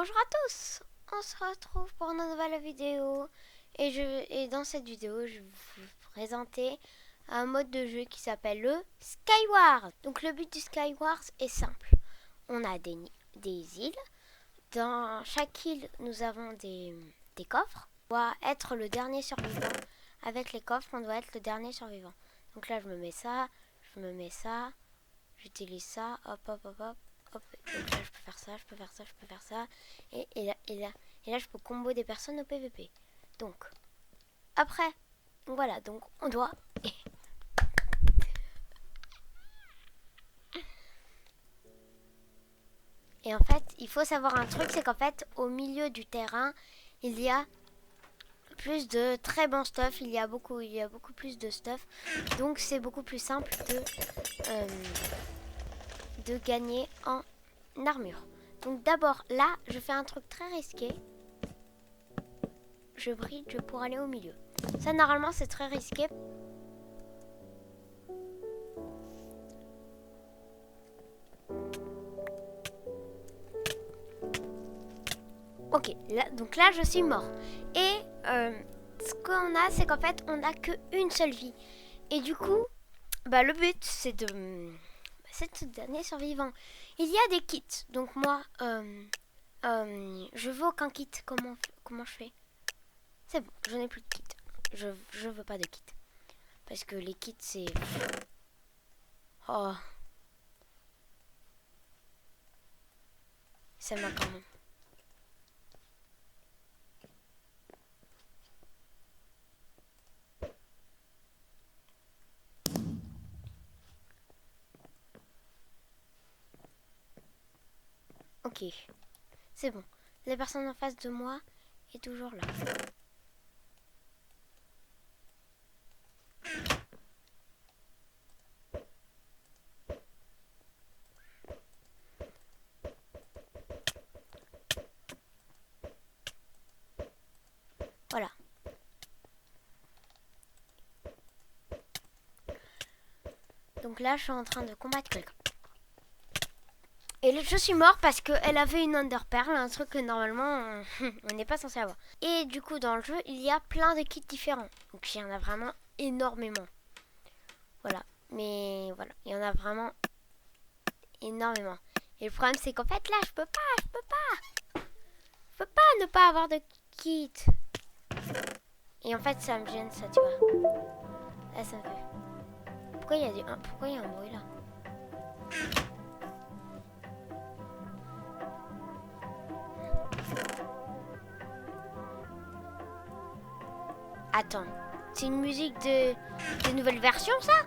Bonjour à tous, on se retrouve pour une nouvelle vidéo et dans cette vidéo je vais vous présenter un mode de jeu qui s'appelle le Skywars. Donc le but du Skywars est simple, on a des îles, dans chaque île nous avons des coffres, on doit être le dernier survivant, avec les coffres on doit être le dernier survivant. Donc là je me mets ça, j'utilise ça, hop hop hop hop. Hop, donc là je peux faire ça, je peux faire ça, je peux faire ça. Et là je peux combo des personnes au PVP. Donc, après, voilà, donc on doit... Et en fait, il faut savoir un truc, c'est qu'en fait, au milieu du terrain, il y a plus de très bons stuff, il y a beaucoup plus de stuff. Donc c'est beaucoup plus simple de gagner en armure. Donc d'abord là je fais un truc très risqué, je bridge pour aller au milieu. Ça normalement c'est très risqué. Ok, donc là je suis mort. Et ce qu'on a c'est qu'en fait on n'a qu'une seule vie. Et du coup le but c'est de dernier survivant. Il y a des kits. Donc moi je veux aucun kit. Comment je fais? C'est bon, je n'ai plus de kit. Je veux pas de kit. Parce que les kits c'est... Oh. Ça m'a quand même. Ok. C'est bon. La personne en face de moi est toujours là. Voilà. Donc là, je suis en train de combattre quelqu'un. Et je suis mort parce qu'elle avait une underpearl, un truc que normalement on n'est pas censé avoir. Et du coup dans le jeu il y a plein de kits différents. Donc il y en a vraiment énormément. Voilà. Mais voilà, il y en a vraiment énormément. Et le problème c'est qu'en fait là je peux pas ne pas avoir de kit. Et en fait ça me gêne ça, tu vois. Là ça me fait... Pourquoi il y a un bruit là? Attends, c'est une musique de nouvelle version ça?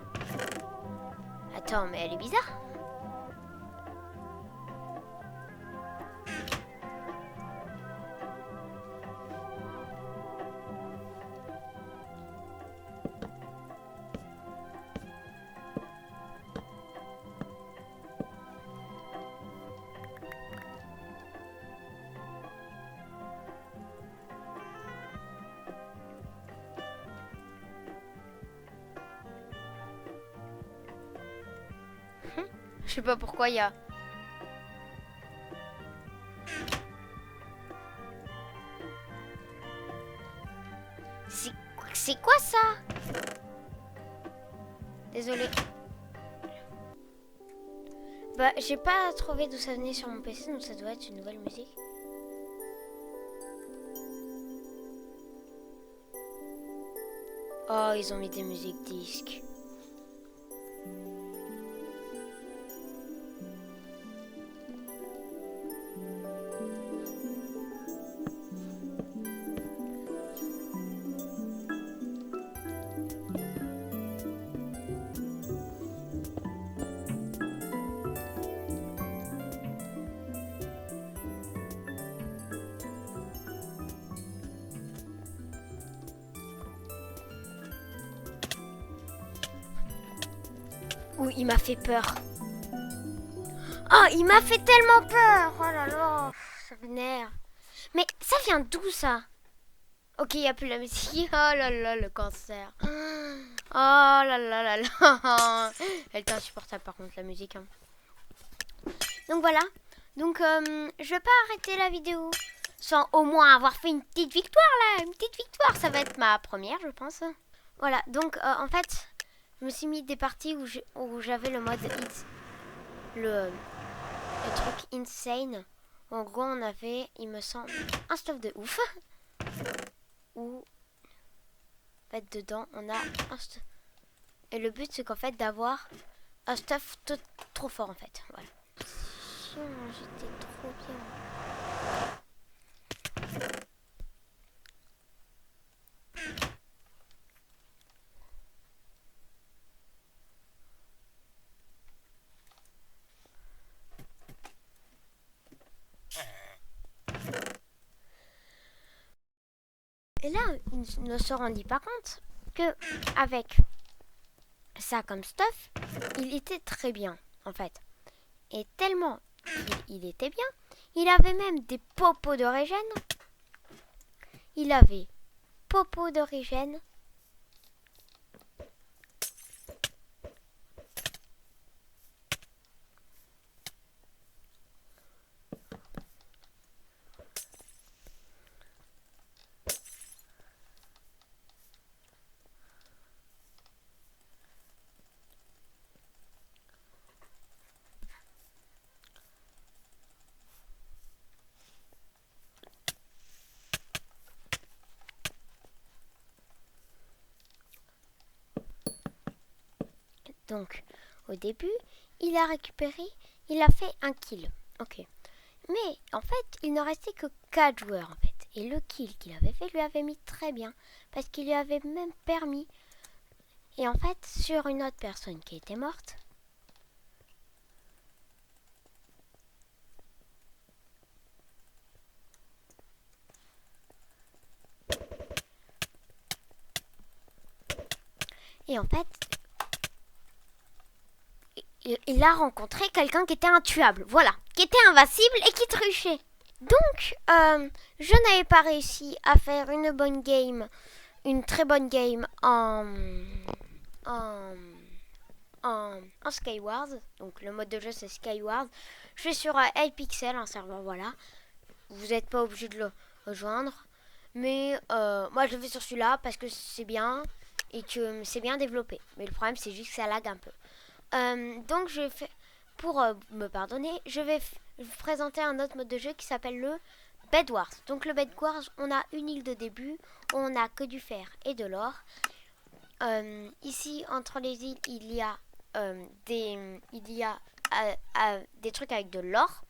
Attends, mais elle est bizarre. Je sais pas pourquoi il y a... C'est quoi ça? Désolée. J'ai pas trouvé d'où ça venait sur mon PC, donc ça doit être une nouvelle musique. Oh, ils ont mis des musiques disques. Ouh, il m'a fait peur. Oh, il m'a fait tellement peur. Oh là là, ça m'énerve. Mais ça vient d'où ça? Ok, il n'y a plus la musique. Oh là là, le cancer. Oh là là là là. Elle est insupportable par contre la musique. Hein. Donc voilà. Donc, je vais pas arrêter la vidéo sans au moins avoir fait une petite victoire là. Une petite victoire, ça va être ma première, je pense. Voilà, donc en fait, je me suis mis des parties où j'avais le mode le truc insane. En gros, on avait, il me semble, un stuff de ouf. Où, en fait, dedans, on a un stuff. Et le but, c'est qu'en fait, d'avoir un stuff trop fort, en fait. Voilà. J'étais trop bien. Et là, il ne se rendit pas compte que avec ça comme stuff, il était très bien, en fait. Et tellement il était bien, il avait même des popos d'origine. Il avait popos d'origine. Donc, au début, il a récupéré, il a fait un kill. Ok. Mais, en fait, il ne restait que 4 joueurs, en fait. Et le kill qu'il avait fait lui avait mis très bien. Parce qu'il lui avait même permis. Et en fait, sur une autre personne qui était morte. Et en fait, il a rencontré quelqu'un qui était intuable. Voilà. Qui était invincible et qui truchait. Donc, je n'avais pas réussi à faire une bonne game, une très bonne game en Skywars. Donc, le mode de jeu c'est Skywars. Je suis sur Hypixel, un serveur, voilà. Vous n'êtes pas obligé de le rejoindre. Mais moi, je le fais sur celui-là parce que c'est bien et que c'est bien développé. Mais le problème, c'est juste que ça lag un peu. Donc, je fais, pour me pardonner, je vais vous présenter un autre mode de jeu qui s'appelle le Bed Wars. Donc le Bed Wars, on a une île de début, où on a que du fer et de l'or. Ici, entre les îles, il y a des trucs avec de l'or.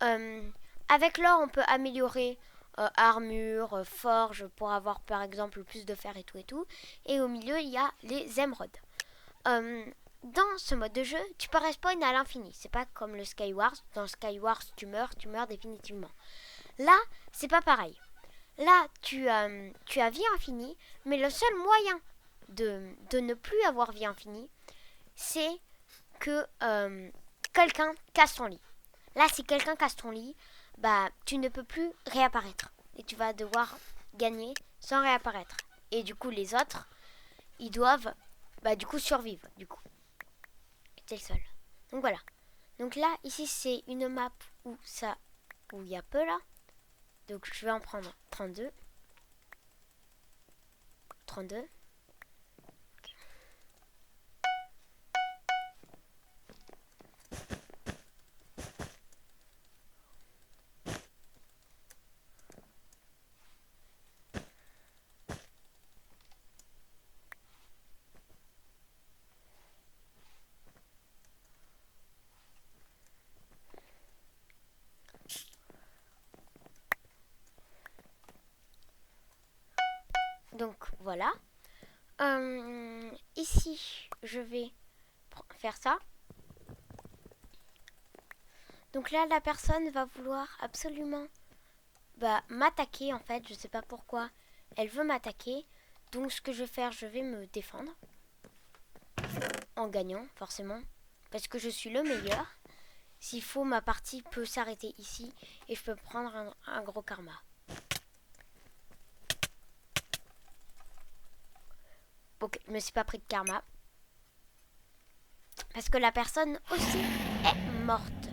Avec l'or, on peut améliorer armure, forge, pour avoir par exemple plus de fer et tout et tout. Et au milieu, il y a les émeraudes. Dans ce mode de jeu, tu peux respawn à l'infini. C'est pas comme le Skywars. Dans Skywars, tu meurs définitivement. Là, c'est pas pareil. Là, tu as vie infinie, mais le seul moyen de ne plus avoir vie infinie, c'est que quelqu'un casse ton lit. Là, si quelqu'un casse ton lit, bah, tu ne peux plus réapparaître. Et tu vas devoir gagner sans réapparaître. Et du coup, les autres, ils doivent, bah, du coup, survivre. Du coup, c'est le seul. Donc voilà. Donc là, ici, c'est une map où il y a peu là. Donc je vais en prendre 32. 32. Okay. Donc voilà. Ici, je vais faire ça. Donc là, la personne va vouloir absolument m'attaquer en fait. Je sais pas pourquoi elle veut m'attaquer. Donc ce que je vais faire, je vais me défendre. En gagnant, forcément. Parce que je suis le meilleur. S'il faut, ma partie peut s'arrêter ici. Et je peux prendre un gros karma. Ok, je me suis pas pris de karma. Parce que la personne aussi est morte.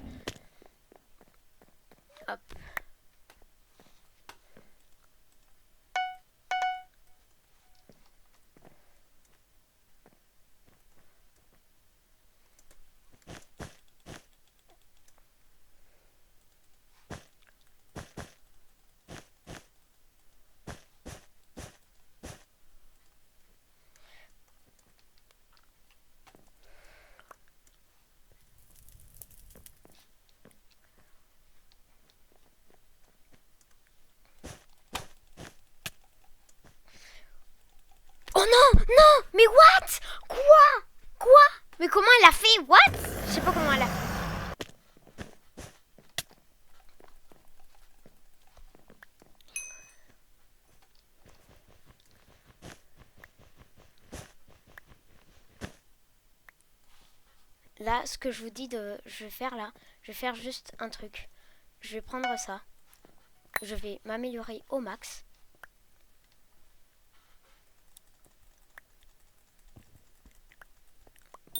là, ce que je vous dis je vais faire là, je vais faire juste un truc. Je vais prendre ça. Je vais m'améliorer au max.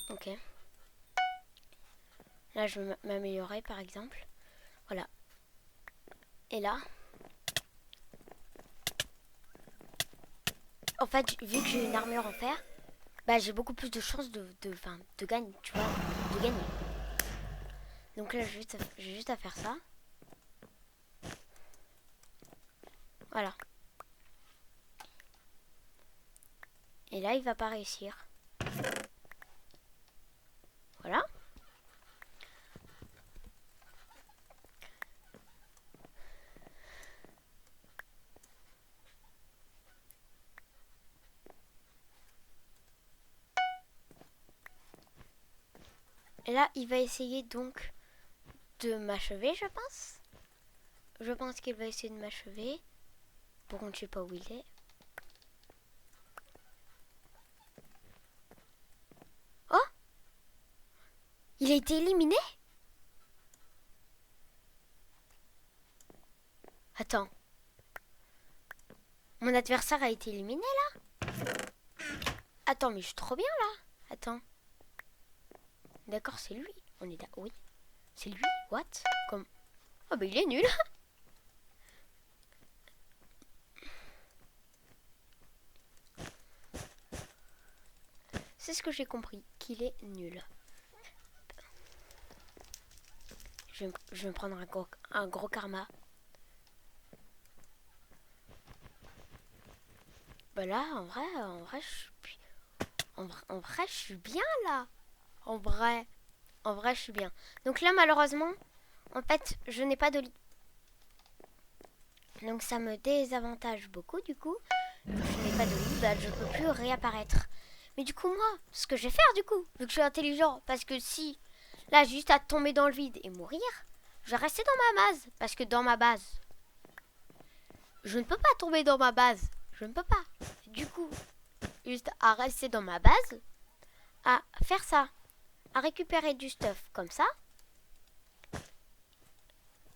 Ok. Là, je vais m'améliorer par exemple. Voilà. Et là, en fait, vu que j'ai une armure en fer, bah j'ai beaucoup plus de chances de gagner, tu vois, de gagner. Donc là, j'ai juste à faire ça. Voilà. Et là, il va pas réussir. Voilà. Et là, il va essayer donc de m'achever, je pense. Je pense qu'il va essayer de m'achever. Par contre, je sais pas où il est. Oh! Il a été éliminé? Attends. Mon adversaire a été éliminé là? Attends, mais je suis trop bien là. Attends. D'accord, c'est lui. On est d'accord. Oui. C'est lui. What? Comme... Oh bah il est nul. C'est ce que j'ai compris. Qu'il est nul. Je vais me prendre un gros karma. Bah là, en vrai, en vrai, je suis bien là. En vrai, je suis bien. Donc là, malheureusement, en fait, je n'ai pas de lit. Donc ça me désavantage beaucoup, du coup. Je n'ai pas de lit, bah je peux plus réapparaître. Mais du coup, moi, ce que je vais faire, du coup, vu que je suis intelligent, parce que si, là, j'ai juste à tomber dans le vide et mourir, je vais rester dans ma base. Parce que dans ma base, je ne peux pas tomber dans ma base. Je ne peux pas. Du coup, juste à rester dans ma base, à faire ça, à récupérer du stuff comme ça,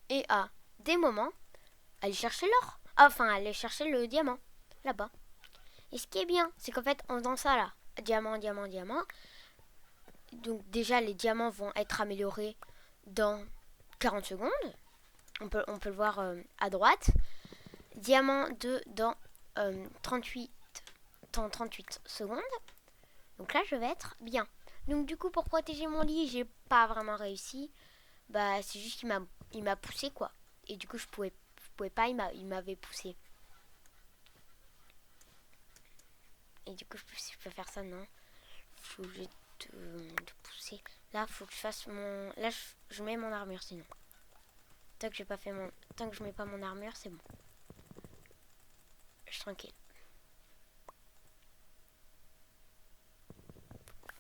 et à des moments aller chercher l'or. Enfin, aller chercher le diamant là-bas. Et ce qui est bien, c'est qu'en fait, en faisant ça là, diamant, diamant, diamant, donc déjà les diamants vont être améliorés dans 40 secondes. On peut le voir à droite. Diamant 2 dans 38 secondes. Donc là, je vais être bien. Donc du coup, pour protéger mon lit, j'ai pas vraiment réussi. Bah, c'est juste qu'il m'a poussé quoi. Et du coup, je pouvais pas, il m'avait poussé. Et du coup, je peux faire ça, non. Faut que te pousser. Là, faut que je fasse mon... Là, je mets mon armure, sinon. Tant que j'ai pas fait mon... Tant que je mets pas mon armure, c'est bon. Je suis tranquille.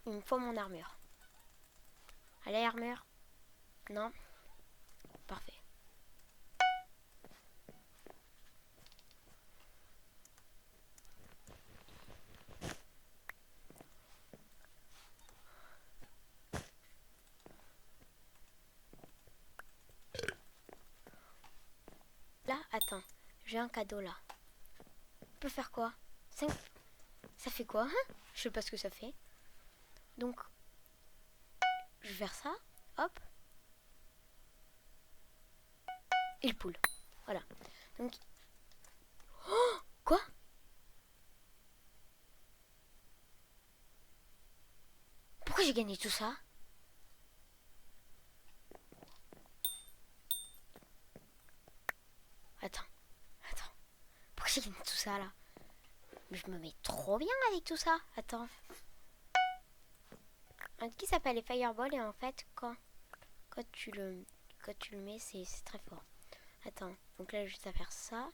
Il me faut mon armure. Allez, armure. Non. Parfait. Là, attends. J'ai un cadeau, là. On peut faire quoi? Ça fait quoi, hein? Je sais pas ce que ça fait. Donc, je vais faire ça. Hop. Et le poule. Voilà. Donc... Oh! Quoi? Pourquoi j'ai gagné tout ça? Attends. Pourquoi j'ai gagné tout ça, là? Mais je me mets trop bien avec tout ça. Attends. Un qui s'appelle les Fireball et en fait, quand tu le mets, c'est très fort. Attends. Donc là, juste à faire ça.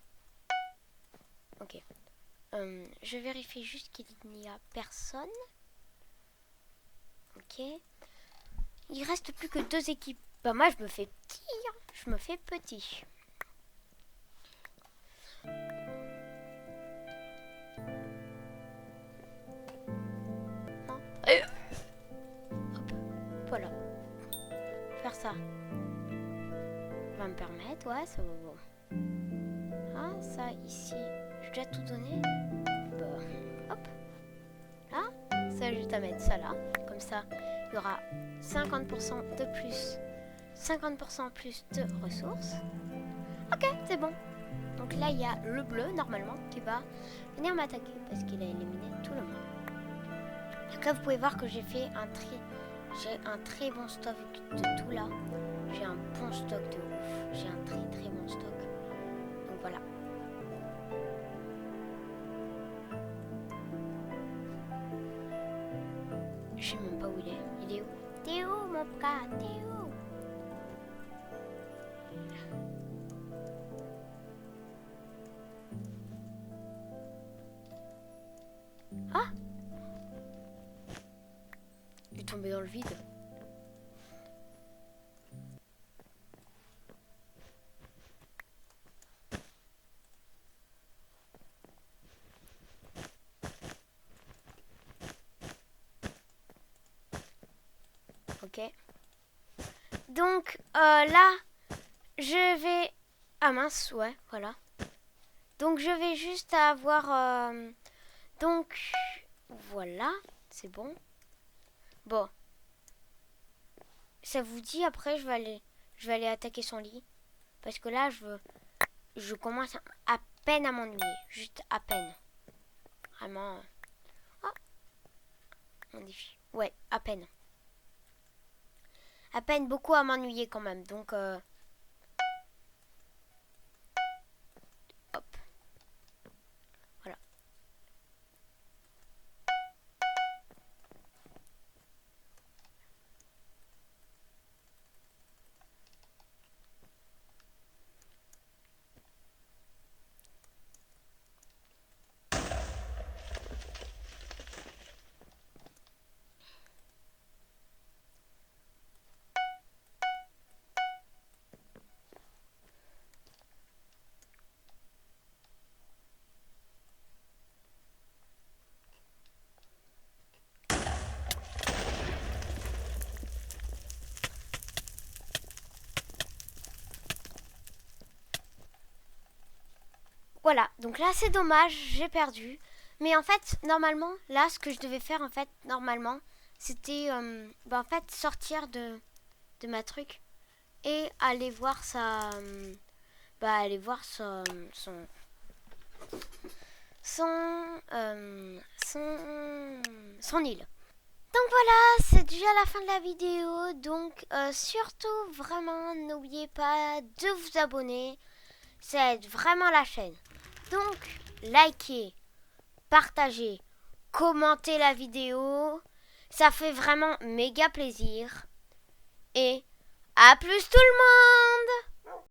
Ok. Je vérifie juste qu'il n'y a personne. Ok. Il reste plus que 2 équipes. Bah moi je me fais petit. Hein. Je me fais petit. Non. Hop. Voilà. Ouais, ça va bon. Ah, ça ici, j'ai déjà tout donné. Bah, hop. Là, ça, je vais te mettre ça là. Comme ça, il y aura 50% de plus. 50% plus de ressources. Ok, c'est bon. Donc là, il y a le bleu, normalement, qui va venir m'attaquer parce qu'il a éliminé tout le monde. Donc là, vous pouvez voir que j'ai fait un très bon stock de tout là. J'ai un bon stock de ouf. J'ai un très bon stock. Donc voilà. Je sais même pas où il est. Il est où? T'es où, mon gars? T'es où? Ah! Il est tombé dans le vide. Ok. Donc là, je vais... Ah mince, ouais, voilà. Donc je vais juste avoir... Donc, voilà, c'est bon. Bon. Ça vous dit, après, je vais aller attaquer son lit. Parce que là, je commence à peine à m'ennuyer. Juste à peine. Vraiment. Oh, mon défi. Ouais, à peine. À peine, beaucoup à m'ennuyer quand même. Donc, hop. Voilà. Voilà, donc là c'est dommage, j'ai perdu. Mais en fait, normalement, là ce que je devais faire en fait, normalement, c'était en fait sortir de ma truc et aller voir aller voir son île. Donc voilà, c'est déjà la fin de la vidéo. Donc surtout, vraiment, n'oubliez pas de vous abonner. Ça aide vraiment la chaîne. Donc, likez, partagez, commentez la vidéo. Ça fait vraiment méga plaisir. Et à plus tout le monde!